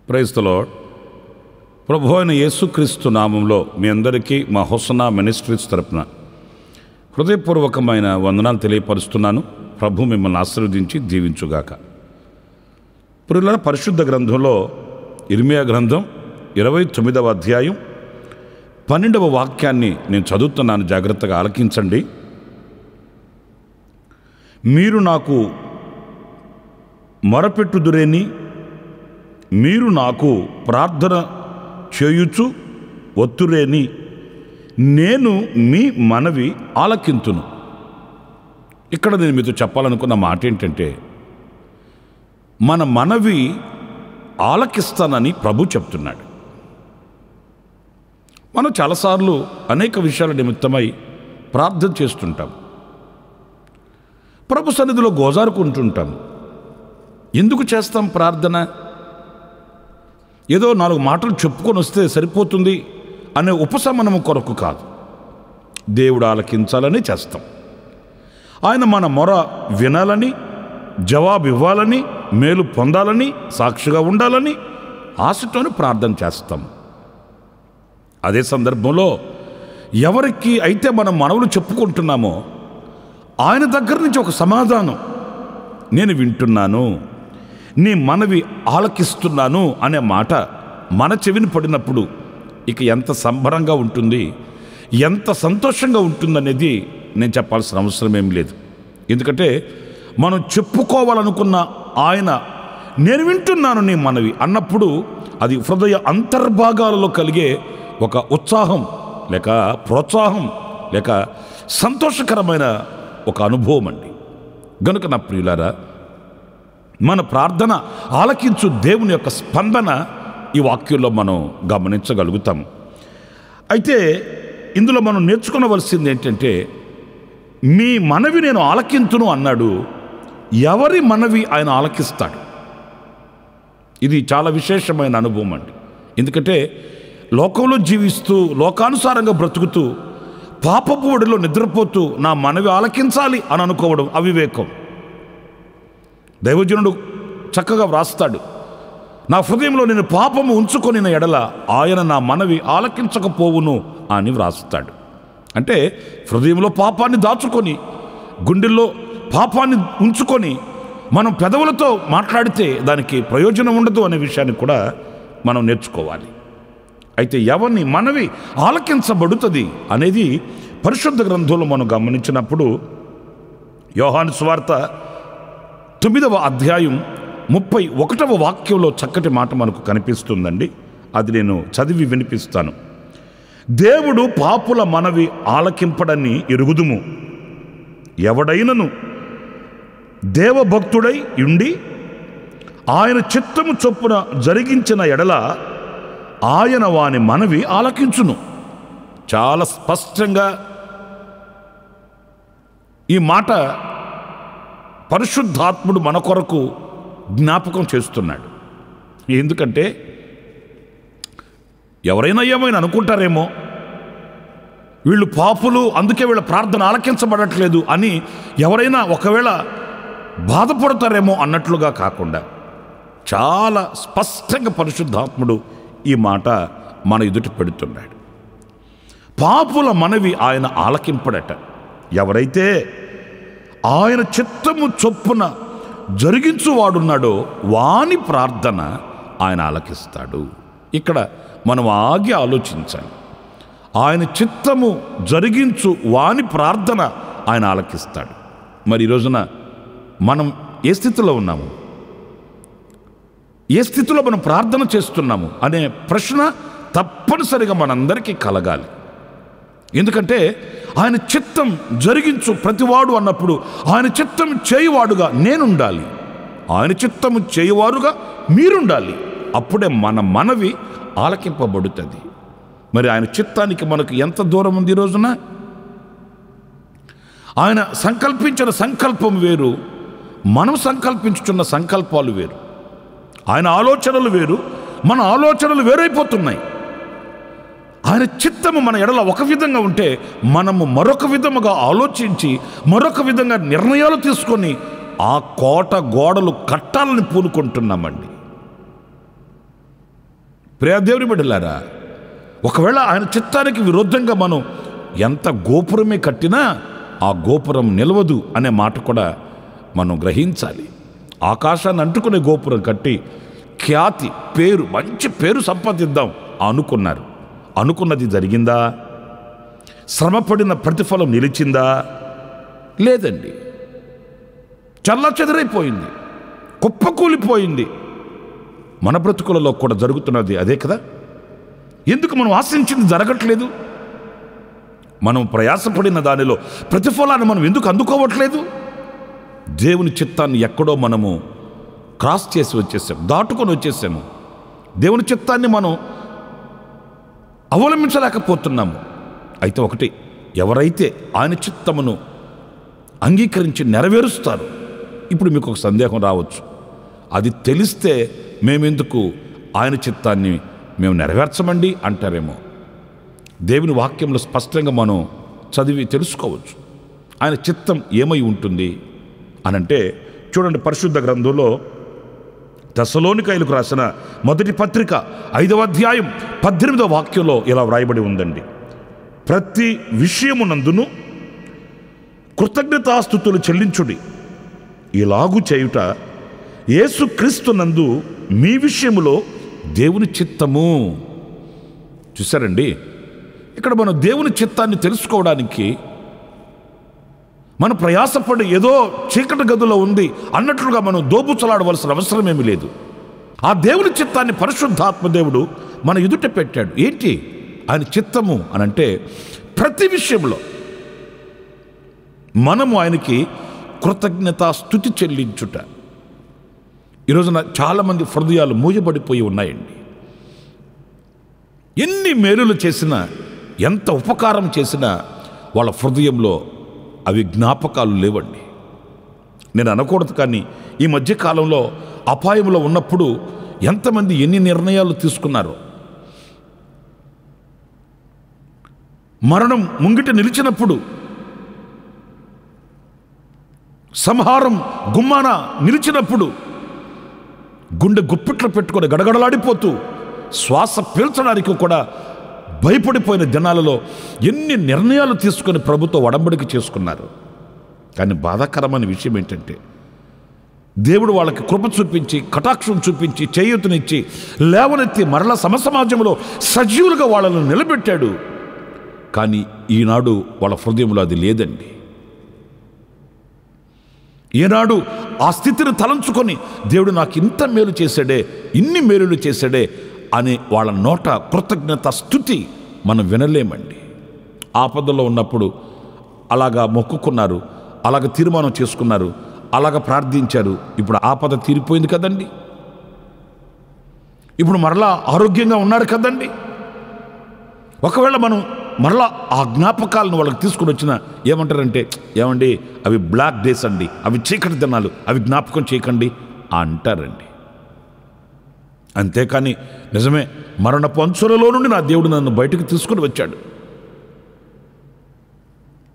Praise the lord. ప్రభు అయిన యేసుక్రీస్తు నామంలో మీ అందరికీ మా హోసన్నా మినిస్ట్రీస్ తరపున హృదయపూర్వకమైన వందనాలు తెలియపరుస్తున్నాను. ప్రభు మిమ్మల్ని ఆశీర్వదించి దీవించుగాక. ప్రియులారా, పరిశుద్ధ గ్రంథంలో ఇర్మియా గ్రంథం 29వ అధ్యాయం 12వ వాక్యాన్ని నేను చదువుతున్నాను, జాగ్రత్తగా ఆలకించండి. మీరు నాకు మొరపెట్టుదురేని, మీరు నాకు ప్రార్థన చేయుచు ఒత్తురేని, నేను మీ మనవి ఆలకింతును. ఇక్కడ నేను మీతో చెప్పాలనుకున్న మాట ఏంటంటే, మన మనవి ఆలకిస్తానని ప్రభు చెప్తున్నాడు. మనం చాలాసార్లు అనేక విషయాల నిమిత్తమై ప్రార్థన చేస్తుంటాం, ప్రభు సన్నిధిలో గోజారుకుంటుంటాం. ఎందుకు చేస్తాం ప్రార్థన? ఏదో 4 మాటలు చెప్పుకొని వస్తే సరిపోతుంది అనే ఉపశమనము కొరకు కాదు, దేవుడు ఆలకించాలని చేస్తాం. ఆయన మన మొర వినాలని, జవాబు ఇవ్వాలని, మేలు పొందాలని, సాక్షిగా ఉండాలని ఆశతోనే ప్రార్థన చేస్తాం. అదే సందర్భంలో ఎవరికి అయితే మనం మనవులు చెప్పుకుంటున్నామో ఆయన దగ్గర నుంచి ఒక సమాధానం, నేను వింటున్నాను, నీ మనవి ఆలకిస్తున్నాను అనే మాట మన చెవిని పడినప్పుడు ఇక ఎంత సంబరంగా ఉంటుంది, ఎంత సంతోషంగా ఉంటుందనేది నేను చెప్పాల్సిన అవసరం ఏం లేదు. ఎందుకంటే మనం చెప్పుకోవాలనుకున్న ఆయన నేను వింటున్నాను నీ మనవి అన్నప్పుడు అది హృదయ అంతర్భాగాలలో కలిగే ఒక ఉత్సాహం లేక ప్రోత్సాహం లేక సంతోషకరమైన ఒక అనుభవం అండి. గనుక నా ప్రియులారా, మన ప్రార్థన ఆలకించు దేవుని యొక్క స్పందన ఈ వాక్యంలో మనం గమనించగలుగుతాం. అయితే ఇందులో మనం నేర్చుకోవలసింది ఏంటంటే, మీ మనవి నేను ఆలకింతును అన్నాడు. ఎవరి మనవి ఆయన ఆలకిస్తాడు? ఇది చాలా విశేషమైన అనుభవం అండి. ఎందుకంటే లోకంలో జీవిస్తూ లోకానుసారంగా బ్రతుకుతూ పాపపు ఒడిలో నిద్రపోతూ నా మనవి ఆలకించాలి అని అనుకోవడం అవివేకం. దైవజనుడు చక్కగా వ్రాస్తాడు, నా హృదయంలో నేను పాపము ఉంచుకొని ఎడల ఆయన నా మనవి ఆలకించకపోవును అని వ్రాస్తాడు. అంటే హృదయంలో పాపాన్ని దాచుకొని, గుండెల్లో పాపాన్ని ఉంచుకొని మనం పెదవులతో మాట్లాడితే దానికి ప్రయోజనం ఉండదు అనే విషయాన్ని కూడా మనం నేర్చుకోవాలి. అయితే ఎవరిని మనవి ఆలకించబడుతుంది అనేది పరిశుద్ధ గ్రంథంలో మనం గమనించినప్పుడు యోహాను సువార్త 9వ అధ్యాయం 31వ వాక్యంలో చక్కటి మాట మనకు కనిపిస్తుందండి. అది నేను చదివి వినిపిస్తాను. దేవుడు పాపుల మనవి ఆలకింపడని ఎరుగుదుము. ఎవడైనను దేవభక్తుడై ఉండి ఆయన చిత్తము చొప్పున జరిగించిన ఎడల ఆయన వాని మనవి ఆలకించును. చాలా స్పష్టంగా ఈ మాట పరిశుద్ధాత్ముడు మన కొరకు జ్ఞాపకం చేస్తున్నాడు. ఎందుకంటే ఎవరైనా ఏమైనా అనుకుంటారేమో, వీళ్ళు పాపులు అందుకే వీళ్ళ ప్రార్థన ఆలకించబడట్లేదు అని ఎవరైనా ఒకవేళ బాధపడతారేమో అన్నట్లుగా కాకుండా చాలా స్పష్టంగా పరిశుద్ధాత్ముడు ఈ మాట మన ఎదుటి పెడుతున్నాడు. పాపుల మనవి ఆయన ఆలకింపడట. ఎవరైతే ఆయన చిత్తము చొప్పున జరిగించువాడున్నాడో వాని ప్రార్థన ఆయన ఆలకిస్తాడు. ఇక్కడ మనం ఆగి ఆలోచించాలి. ఆయన చిత్తము జరిగించు వాని ప్రార్థన ఆయన ఆలకిస్తాడు. మరి ఈ రోజున మనం ఏ స్థితిలో ఉన్నాము, ఏ స్థితిలో మనం ప్రార్థన చేస్తున్నాము అనే ప్రశ్న తప్పనిసరిగా మనందరికీ కలగాలి. ఎందుకంటే ఆయన చిత్తం జరిగించు ప్రతివాడు అన్నప్పుడు ఆయన చిత్తం చేయువాడుగా నేనుండాలి, ఆయన చిత్తము చేయువారుగా మీరుండాలి. అప్పుడే మన మనవి ఆలకింపబడుతుంది. మరి ఆయన చిత్తానికి మనకు ఎంత దూరం ఉంది ఈ రోజున? ఆయన సంకల్పించిన సంకల్పం వేరు, మనం సంకల్పించుచున్న సంకల్పాలు వేరు. ఆయన ఆలోచనలు వేరు, మన ఆలోచనలు వేరైపోతున్నాయి. ఆయన చిత్తము మన ఎడల ఒక విధంగా ఉంటే మనము మరొక విధముగా ఆలోచించి మరొక విధంగా నిర్ణయాలు తీసుకొని ఆ కోట గోడలు కట్టాలని పూనుకుంటున్నామండి. ప్రియ దేవుని బిడ్డలారా, ఒకవేళ ఆయన చిత్తానికి విరుద్ధంగా మనం ఎంత గోపురమే కట్టినా ఆ గోపురం నిలవదు అనే మాట కూడా మనం గ్రహించాలి. ఆకాశాన్ని అంటుకునే గోపురం కట్టి ఖ్యాతి, పేరు, మంచి పేరు సంపాదిద్దాం అనుకున్నారు. అనుకున్నది జరిగిందా? శ్రమపడిన ప్రతిఫలం నిలిచిందా? లేదండి. చల్లాచెదరైపోయింది, కుప్పకూలిపోయింది. మన బ్రతుకులలో కూడా జరుగుతున్నది అదే కదా. ఎందుకు మనం ఆశించింది జరగట్లేదు? మనం ప్రయాసపడిన దానిలో ప్రతిఫలాన్ని మనం ఎందుకు అందుకోవట్లేదు? దేవుని చిత్తాన్ని ఎక్కడో మనము క్రాస్ చేసి వచ్చేసాము, దాటుకొని వచ్చేసాము. దేవుని చిత్తాన్ని మనం అవలంబించలేకపోతున్నాము. అయితే ఒకటి, ఎవరైతే ఆయన చిత్తమును అంగీకరించి నెరవేరుస్తారు, ఇప్పుడు మీకు ఒక సందేహం రావచ్చు, అది తెలిస్తే మేమెందుకు ఆయన చిత్తాన్ని మేము నెరవేర్చమండి అంటారేమో. దేవుని వాక్యంలో స్పష్టంగా మనం చదివి తెలుసుకోవచ్చు ఆయన చిత్తం ఏమై ఉంటుంది అనంటే. చూడండి, పరిశుద్ధ గ్రంథంలో తెస్సలోనికైలకు రాసిన మొదటి పత్రిక 5వ అధ్యాయం 18వ వాక్యంలో ఇలా వ్రాయబడి ఉందండి. ప్రతి విషయమునందును కృతజ్ఞతాస్తుతులు చెల్లించుడి, ఇలాగు చేయుట యేసుక్రీస్తునందు మీ విషయములో దేవుని చిత్తము. చూసారండి, ఇక్కడ మనం దేవుని చిత్తాన్ని తెలుసుకోవడానికి మనం ప్రయాసపడి ఏదో చీకటి గదిలో ఉంది అన్నట్లుగా మనం దోబుచ్చలాడవలసిన అవసరం ఏమీ లేదు. ఆ దేవుని చిత్తాన్ని పరిశుద్ధాత్మ దేవుడు మన ఎదుట పెట్టాడు. ఏంటి ఆయన చిత్తము అనంటే, ప్రతి విషయంలో మనము ఆయనకి కృతజ్ఞతాస్తుతి చెల్లించుట. ఈరోజున చాలామంది హృదయాలు మూయబడిపోయి ఉన్నాయండి. ఎన్ని మేలులు చేసినా, ఎంత ఉపకారం చేసినా వాళ్ళ హృదయంలో అవి జ్ఞాపకాలు లేవండి. నేను అనకూడదు, కానీ ఈ మధ్యకాలంలో అపాయంలో ఉన్నప్పుడు ఎంతమంది ఎన్ని నిర్ణయాలు తీసుకున్నారో. మరణం ముంగిట నిలిచినప్పుడు, సంహారం గుమ్మాన నిలిచినప్పుడు గుండె గుప్పిట్లో పెట్టుకొని గడగడలాడిపోతూ శ్వాస పీల్చడానికి కూడా భయపడిపోయిన జనాలలో ఎన్ని నిర్ణయాలు తీసుకొని ప్రభుత్వ ఒడంబడిక చేసుకున్నారు. కానీ బాధాకరమైన విషయం ఏంటంటే, దేవుడు వాళ్ళకి కృప చూపించి, కటాక్షం చూపించి, చేయూతనిచ్చి, లేవనెత్తి మరలా సమసమాజంలో సజీవులుగా వాళ్ళను నిలబెట్టాడు. కానీ ఈనాడు వాళ్ళ హృదయంలో అది లేదండి. ఈనాడు ఆ స్థితిని తలంచుకొని దేవుడు నాకు ఇంత మేలు చేశాడే, ఇన్ని మేలులు చేశాడే అని వాళ్ళ నోట కృతజ్ఞత స్తుతి మనం వినలేమండి. ఆపదలో ఉన్నప్పుడు అలాగా మొక్కుకున్నారు, అలాగ తీర్మానం చేసుకున్నారు, అలాగ ప్రార్థించారు. ఇప్పుడు ఆపద తీరిపోయింది కదండి, ఇప్పుడు మరలా ఆరోగ్యంగా ఉన్నారు కదండి. ఒకవేళ మనం మరలా ఆ జ్ఞాపకాలను వాళ్ళకి తీసుకుని వచ్చిన ఏమంటారంటే, ఏమండి అవి బ్లాక్ డేస్ అండి, అవి చీకటి దినాలు, అవి జ్ఞాపకం చేయకండి అంటారండి. అంతేకాని నిజమే, మరణపు అంచులలో నుండి నా దేవుడు నన్ను బయటకు తీసుకుని వచ్చాడు,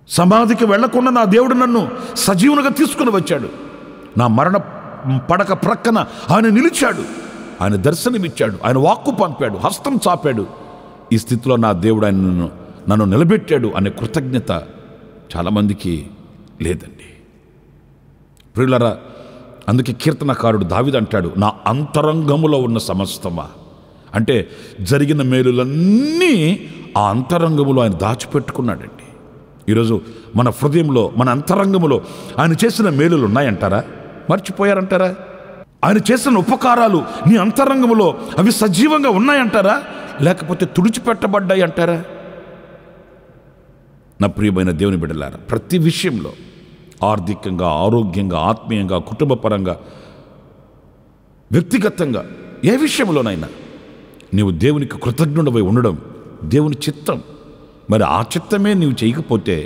సమాధికి వెళ్లకుండా నా దేవుడు నన్ను సజీవునిగా తీసుకుని వచ్చాడు, నా మరణ పడక ప్రక్కన ఆయన నిలిచాడు, ఆయన దర్శనమిచ్చాడు, ఆయన వాక్కు పంపాడు, హస్తం చాపాడు. ఈ స్థితిలో నా దేవుడు ఆయన నన్ను నిలబెట్టాడు అనే కృతజ్ఞత చాలామందికి లేదండి. ప్రియులారా, అందుకే కీర్తనకారుడు దావీదు అంటాడు, నా అంతరంగములో ఉన్న సమస్తమా. అంటే జరిగిన మేలులన్నీ ఆ అంతరంగములో ఆయన దాచిపెట్టుకున్నాడండి. ఈరోజు మన హృదయంలో, మన అంతరంగములో ఆయన చేసిన మేలులు ఉన్నాయంటారా? మర్చిపోయారంటారా? ఆయన చేసిన ఉపకారాలు నీ అంతరంగములో అవి సజీవంగా ఉన్నాయంటారా? లేకపోతే తుడిచిపెట్టబడ్డాయి అంటారా? నా ప్రియమైన దేవుని బిడ్డలారా, ప్రతి విషయంలో ఆర్థికంగా, ఆరోగ్యంగా, ఆత్మీయంగా, కుటుంబపరంగా, వ్యక్తిగతంగా ఏ విషయంలోనైనా నీవు దేవునికి కృతజ్ఞుడవై ఉండడం దేవుని చిత్తం. మరి ఆ చిత్తమే నీవు చేయకపోతే,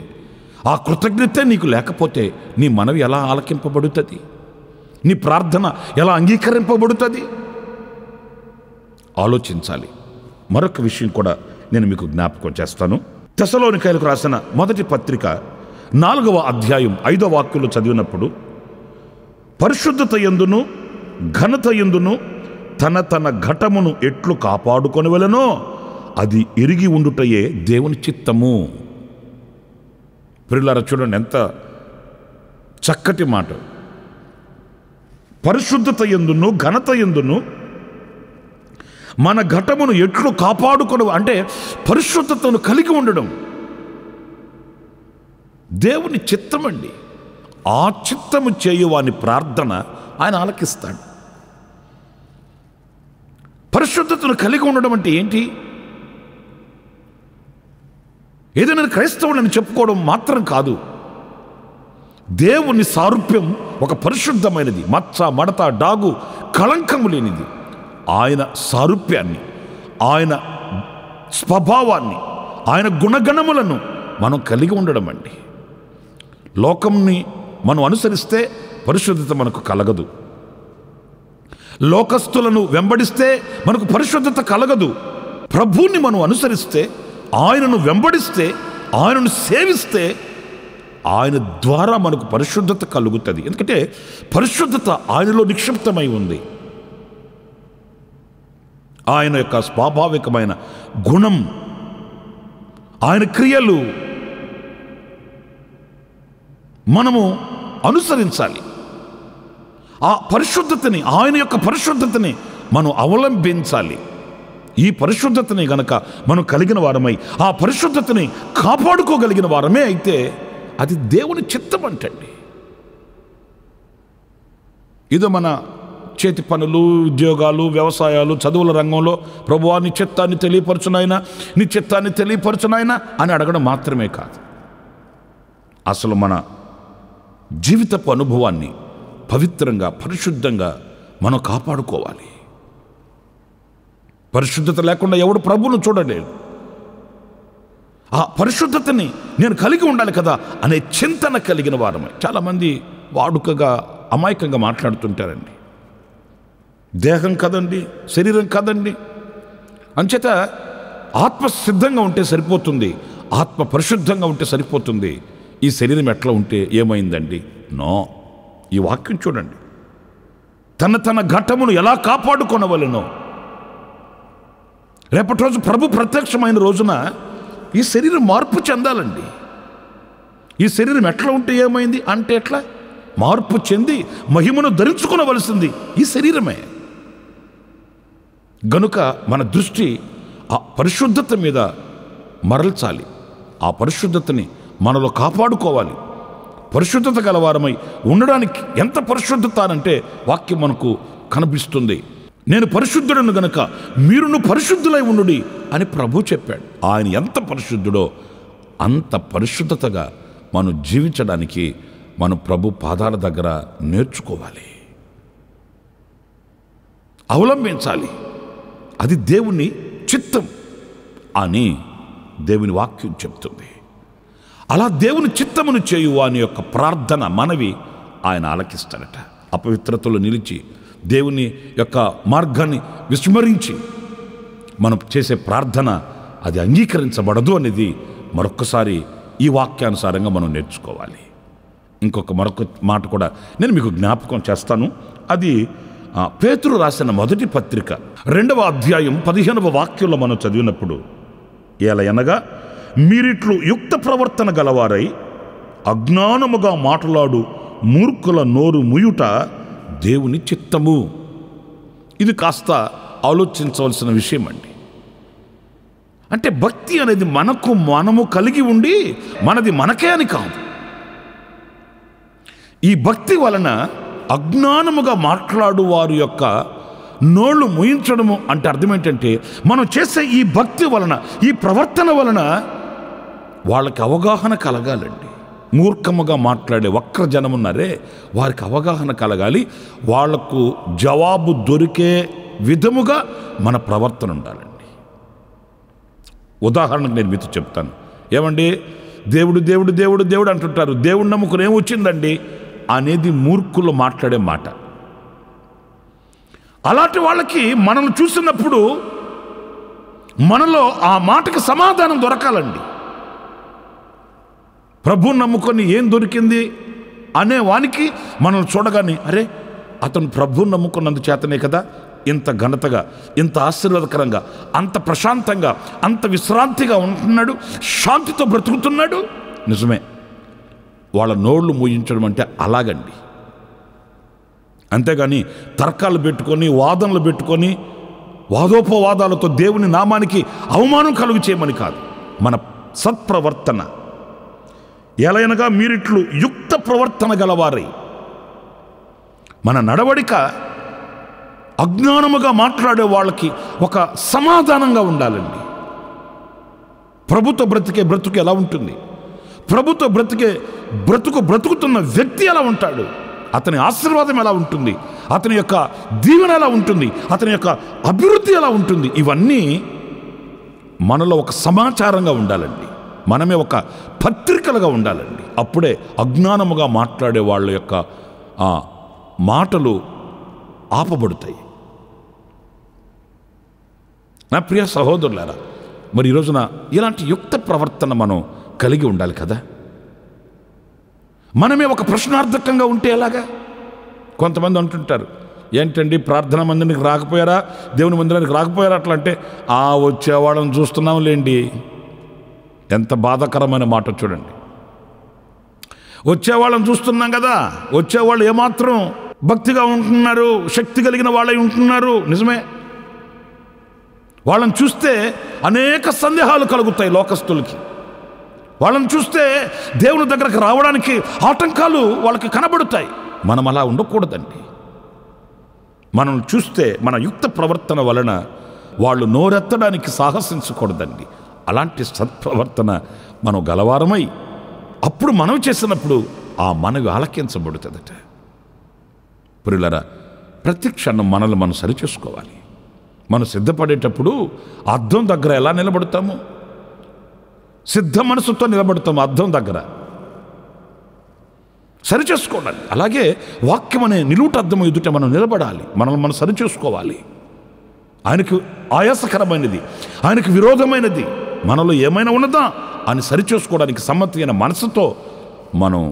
ఆ కృతజ్ఞత నీకు లేకపోతే నీ మనవి ఎలా ఆలకింపబడుతుంది? నీ ప్రార్థన ఎలా అంగీకరింపబడుతుంది? ఆలోచించాలి. మరొక విషయం కూడా నేను మీకు జ్ఞాపకం చేస్తాను. తెస్సలోనికైలకు రాసిన మొదటి పత్రిక 4వ అధ్యాయం 5వ వాక్యంలో చదివినప్పుడు, పరిశుద్ధత యందును ఘనత యందును తన తన ఘటమును ఎట్లు కాపాడుకొనవలెనో అది ఎరిగి ఉండుటయే దేవుని చిత్తము. ప్రియులారా, చూడండి ఎంత చక్కటి మాట. పరిశుద్ధత యందును ఘనత యందును మన ఘటమును ఎట్లు కాపాడుకొను అంటే పరిశుద్ధతను కలిగి ఉండడం దేవుని చిత్తమండి. ఆ చిత్తము చేయువాని ప్రార్థన ఆయన ఆలకిస్తాడు. పరిశుద్ధతను కలిగి ఉండడం అంటే ఏంటి? ఏదైనా క్రైస్తవులని చెప్పుకోవడం మాత్రం కాదు. దేవుని సారూప్యం ఒక పరిశుద్ధమైనది, మచ్చ, మడత, డాగు, కళంకము లేనిది. ఆయన సారూప్యాన్ని, ఆయన స్వభావాన్ని, ఆయన గుణగణములను మనం కలిగి ఉండడం అండి. లోకంని మనం అనుసరిస్తే పరిశుద్ధత మనకు కలగదు. లోకస్తులను వెంబడిస్తే మనకు పరిశుద్ధత కలగదు. ప్రభువుని మనం అనుసరిస్తే, ఆయనను వెంబడిస్తే, ఆయనను సేవిస్తే ఆయన ద్వారా మనకు పరిశుద్ధత కలుగుతుంది. ఎందుకంటే పరిశుద్ధత ఆయనలో నిక్షిప్తమై ఉంది. ఆయన యొక్క స్వాభావికమైన గుణం, ఆయన క్రియలు మనము అనుసరించాలి. ఆ పరిశుద్ధతని, ఆయన యొక్క పరిశుద్ధతని మనం అవలంబించాలి. ఈ పరిశుద్ధతని గనక మనం కలిగిన వారమై ఆ పరిశుద్ధతని కాపాడుకోగలిగిన వారమే అయితే అది దేవుని చిత్తం అంటండి. ఇది మన చేతి పనులు, ఉద్యోగాలు, వ్యవసాయాలు, చదువుల రంగంలో ప్రభువా నీ చిత్తాన్ని తెలియపరచునైనా, నీ చిత్తాన్ని తెలియపరచునైనా అని అడగడం మాత్రమే కాదు. అసలు మన జీవితపు అనుభవాన్ని పవిత్రంగా, పరిశుద్ధంగా మనం కాపాడుకోవాలి. పరిశుద్ధత లేకుండా ఎవడు ప్రభువును చూడలేడు. ఆ పరిశుద్ధతని నేను కలిగి ఉండాలి కదా అనే చింతన కలిగిన వారమే. చాలామంది వాడుకగా, అమాయకంగా మాట్లాడుతుంటారండి. దేహం కదండి, శరీరం కదండి, అంచేత ఆత్మ సిద్ధంగా ఉంటే సరిపోతుంది, ఆత్మ పరిశుద్ధంగా ఉంటే సరిపోతుంది, ఈ శరీరం ఎట్లా ఉంటే ఏమైందండి? నో. ఈ వాక్యం చూడండి. తన తన ఘటమును ఎలా కాపాడుకొనవలెనో. రేపటి రోజు ప్రభు ప్రత్యక్షమైన రోజున ఈ శరీరం మార్పు చెందాలండి. ఈ శరీరం ఎట్లా ఉంటే ఏమైంది అంటే ఎట్లా? మార్పు చెంది మహిమను ధరించుకొనవలసింది ఈ శరీరమే. గనుక మన దృష్టి ఆ పరిశుద్ధత మీద మరల్చాలి. ఆ పరిశుద్ధతని మనలో కాపాడుకోవాలి. పరిశుద్ధత గలవారమై ఉండడానికి ఎంత పరిశుద్ధత అంటే వాక్యం మనకు కనిపిస్తుంది. నేను పరిశుద్ధుడను గనక మీరును పరిశుద్ధులై ఉండుడి అని ప్రభు చెప్పాడు. ఆయన ఎంత పరిశుద్ధుడో అంత పరిశుద్ధతగా మనం జీవించడానికి మనం ప్రభు పాదాల దగ్గర నేర్చుకోవాలి, అవలంబించాలి. అది దేవుని చిత్తం అని దేవుని వాక్యం చెప్తుంది. అలా దేవుని చిత్తమును చేయు వాని యొక్క ప్రార్థన, మనవి ఆయన ఆలకిస్తాడట. అపవిత్రతలో నిలిచి దేవుని యొక్క మార్గాన్ని విస్మరించి మనం చేసే ప్రార్థన అది అంగీకరించబడదు అనేది మరొక్కసారి ఈ వాక్యానుసారంగా మనం నేర్చుకోవాలి. మరొక మాట కూడా నేను మీకు జ్ఞాపకం చేస్తాను. అది పేతురు రాసిన మొదటి పత్రిక 2వ అధ్యాయం 15వ వాక్యంలో మనం చదివినప్పుడు, ఎలయనగా మీరిట్లు యుక్త ప్రవర్తన గలవారై అజ్ఞానముగా మాట్లాడు మూర్ఖుల నోరు ముయుట దేవుని చిత్తము. ఇది కాస్త ఆలోచించవలసిన విషయం అండి. అంటే భక్తి అనేది మనము కలిగి ఉండి మనది మనకే అని కాదు. ఈ భక్తి వలన అజ్ఞానముగా మాట్లాడు వారి యొక్క నోళ్ళు ముయించడము అంటే అర్థం ఏంటంటే, మనం చేసే ఈ భక్తి వలన, ఈ ప్రవర్తన వలన వాళ్ళకి అవగాహన కలగాలండి. మూర్ఖముగా మాట్లాడే వక్ర జనం ఉన్నారే, వారికి అవగాహన కలగాలి. వాళ్లకు జవాబు దొరికే విధముగా మన ప్రవర్తన ఉండాలండి. ఉదాహరణకు నేను మీతో చెప్తాను. ఏమండి, దేవుడు దేవుడు దేవుడు దేవుడు అంటుంటారు, దేవుడు నమ్ముకుని ఏమొచ్చిందండి అనేది మూర్ఖులు మాట్లాడే మాట. అలాంటి వాళ్ళకి మనల్ని చూసినప్పుడు మనలో ఆ మాటకి సమాధానం దొరకాలండి. ప్రభువుని నమ్ముకొని ఏం దొరికింది అనే వానికి మనం చూడగానే, అరే అతను ప్రభువుని నమ్ముకున్నందు చేతనే కదా ఇంత ఘనతగా, ఇంత ఆశీర్వాదకరంగా, అంత ప్రశాంతంగా, అంత విశ్రాంతిగా ఉంటున్నాడు, శాంతితో బ్రతుకుతున్నాడు. నిజమే, వాళ్ళ నోళ్ళు మూయించడం అంటే అలాగండి. అంతేగాని తర్కాలు పెట్టుకొని, వాదనలు పెట్టుకొని, వాదోపవాదాలతో దేవుని నామానికి అవమానం కలుగు చేయమని కాదు. మన సత్ప్రవర్తన ఎలయనగా మీరిట్లు యుక్త ప్రవర్తన గలవారై, మన నడవడిక అజ్ఞానముగా మాట్లాడే వాళ్ళకి ఒక సమాధానంగా ఉండాలండి. ప్రభుతో బ్రతికే బ్రతుకు ఎలా ఉంటుంది? ప్రభుతో బ్రతికే బ్రతుకుతున్న వ్యక్తి ఎలా ఉంటాడు? అతని ఆశీర్వాదం ఎలా ఉంటుంది? అతని యొక్క దీవెన ఎలా ఉంటుంది? అతని యొక్క అభివృద్ధి ఎలా ఉంటుంది? ఇవన్నీ మనలో ఒక సమాచారంగా ఉండాలండి. మనమే ఒక పత్రికలుగా ఉండాలండి. అప్పుడే అజ్ఞానముగా మాట్లాడే వాళ్ళ యొక్క మాటలు ఆపబడతాయి. నా ప్రియ సహోదరులారా, మరి ఈ రోజున ఇలాంటి యుక్త ప్రవర్తన మనం కలిగి ఉండాలి కదా. మనమే ఒక ప్రశ్నార్థకంగా ఉంటే ఎలాగా? కొంతమంది అంటుంటారు, ఏంటండి ప్రార్థనా మందిరానికి రాకపోయారా, దేవుని మందిరానికి రాకపోయారా? అట్లా అంటే వచ్చేవాళ్ళని చూస్తున్నాం లేండి. ఎంత బాధాకరమైన మాట చూడండి. వచ్చేవాళ్ళని చూస్తున్నాం కదా, వచ్చేవాళ్ళు ఏమాత్రం భక్తిగా ఉంటున్నారు, శక్తి కలిగిన వాళ్ళై ఉంటున్నారు. నిజమే, వాళ్ళని చూస్తే అనేక సందేహాలు కలుగుతాయి లోకస్తులకి. వాళ్ళని చూస్తే దేవుని దగ్గరకు రావడానికి ఆటంకాలు వాళ్ళకి కనబడుతాయి. మనం అలా ఉండకూడదండి. మనం చూస్తే మన యుక్త ప్రవర్తన వలన వాళ్ళు నోరెత్తడానికి సాహసించకూడదండి. అలాంటి సత్ప్రవర్తన మనం గలవారమై అప్పుడు మనం చేసినప్పుడు ఆ మనవి ఆలకించబడుతుందట. ప్రియులారా, ప్రతి క్షణం మనల్ని మనం సరిచేసుకోవాలి. మనం సిద్ధపడేటప్పుడు అద్దం దగ్గర ఎలా నిలబడతాము? సిద్ధ మనసుతో నిలబడతాము. అద్దం దగ్గర సరిచేసుకోవాలి. అలాగే వాక్యం అనే నిలువుట అద్దం ఎదుట మనం నిలబడాలి. మనల్ని మనం సరిచేసుకోవాలి. ఆయనకు ఆయాసకరమైనది, ఆయనకు విరోధమైనది మనలో ఏమైనా ఉన్నదా అని సరిచేసుకోవడానికి సమ్మతి అయిన మనసుతో మనం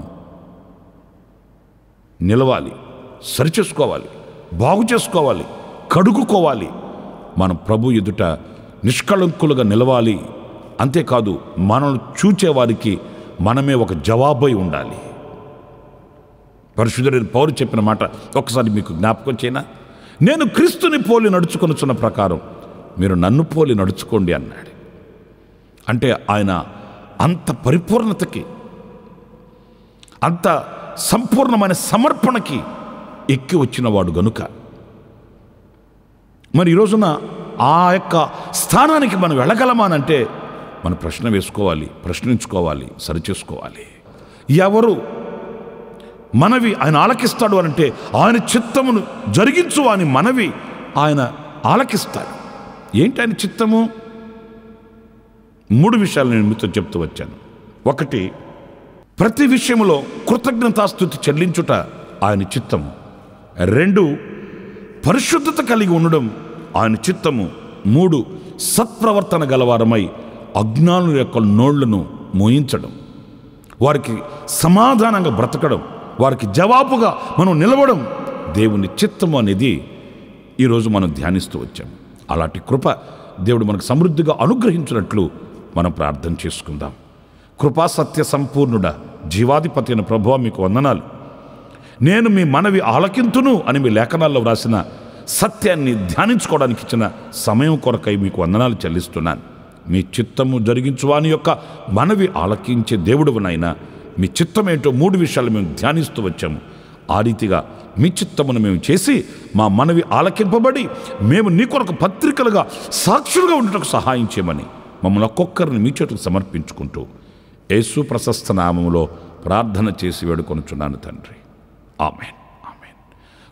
నిలవాలి, సరిచేసుకోవాలి, బాగు చేసుకోవాలి, కడుగుకోవాలి. మనం ప్రభు ఎదుట నిష్కళంకులుగా నిలవాలి. అంతేకాదు, మనల్ని చూచేవారికి మనమే ఒక జవాబై ఉండాలి. పరిశుద్ధుడైన పౌలు చెప్పిన మాట ఒకసారి మీకు జ్ఞాపకం చేయనా? నేను క్రీస్తుని పోలి నడుచుకొనుచున్న ప్రకారం మీరు నన్ను పోలి నడుచుకోండి అన్నాడు. అంటే ఆయన అంత పరిపూర్ణతకి, అంత సంపూర్ణమైన సమర్పణకి ఎక్కి వచ్చినవాడు గనుక మరి ఈ రోజున ఆ యొక్క స్థానానికి మనం వెళ్ళగలమానంటే మన ప్రశ్న వేసుకోవాలి, ప్రశ్నించుకోవాలి, సరిచేసుకోవాలి. ఎవరు మనవి ఆయన ఆలకిస్తాడు అనంటే ఆయన చిత్తమును జరిగించు అని మనవి ఆయన ఆలకిస్తాడు. ఏంటి ఆయన చిత్తము? 3 విషయాలు నేను మీతో చెప్తూ వచ్చాను. 1, ప్రతి విషయంలో కృతజ్ఞతాస్తుతి చెల్లించుట ఆయన చిత్తము. 2, పరిశుద్ధత కలిగి ఉండడం ఆయన చిత్తము. 3, సత్ప్రవర్తన గలవారమై అజ్ఞానుల యొక్క నోళ్లను మోయించడం, వారికి సమాధానంగా బ్రతకడం, వారికి జవాబుగా మనం నిలవడం దేవుని చిత్తము అనేది ఈరోజు మనం ధ్యానిస్తూ వచ్చాం. అలాంటి కృప దేవుడు మనకు సమృద్ధిగా అనుగ్రహించినట్లు మనం ప్రార్థన చేసుకుందాం. కృపా సత్య సంపూర్ణుడ జీవాధిపతి అయిన ప్రభువా, మీకు వందనాలు. నేను మీ మనవి ఆలకింతును అని మీ లేఖనాల్లో వ్రాసిన సత్యాన్ని ధ్యానించుకోవడానికి ఇచ్చిన సమయం కొరకై మీకు వందనాలు చెల్లిస్తున్నాను. మీ చిత్తము జరిగించువాని యొక్క మనవి ఆలకించే దేవుడునైనా మీ చిత్తమేంటో 3 విషయాలు మేము ధ్యానిస్తూ వచ్చాము. ఆ రీతిగా మీ చిత్తమును మేము చేసి మా మనవి ఆలకింపబడి మేము నీ కొరకు పత్రికలుగా సాక్షులుగా ఉండటకు సహాయం చేయమని మమ్మల్ని ఒక్కొక్కరిని మీ చేతులకు సమర్పించుకుంటూ యేసు ప్రశస్త నామములో ప్రార్థన చేసి వేడుకొనుచున్నాను తండ్రి. ఆమేన్, ఆమేన్.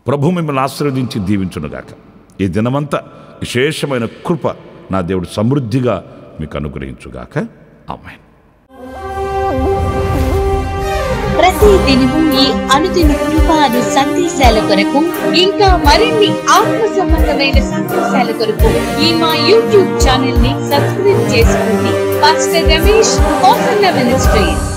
ప్రభు మిమ్మల్ని ఆశీర్వదించి దీవించునుగాక. ఈ దినమంతా విశేషమైన కృప నా దేవుడు సమృద్ధిగా మీకు అనుగ్రహించుగాక. ఆమేన్. ప్రతి దినము ఈ అనుదిన కృపాను సందేశాల కొరకు, ఇంకా మరిన్ని ఆత్మ సంబంధమైన సందేశాల కొరకు ఈ మా యూట్యూబ్ ఛానల్ ని సబ్స్క్రైబ్ చేసుకోండి. Pastor Ramesh, Kosanna ministries.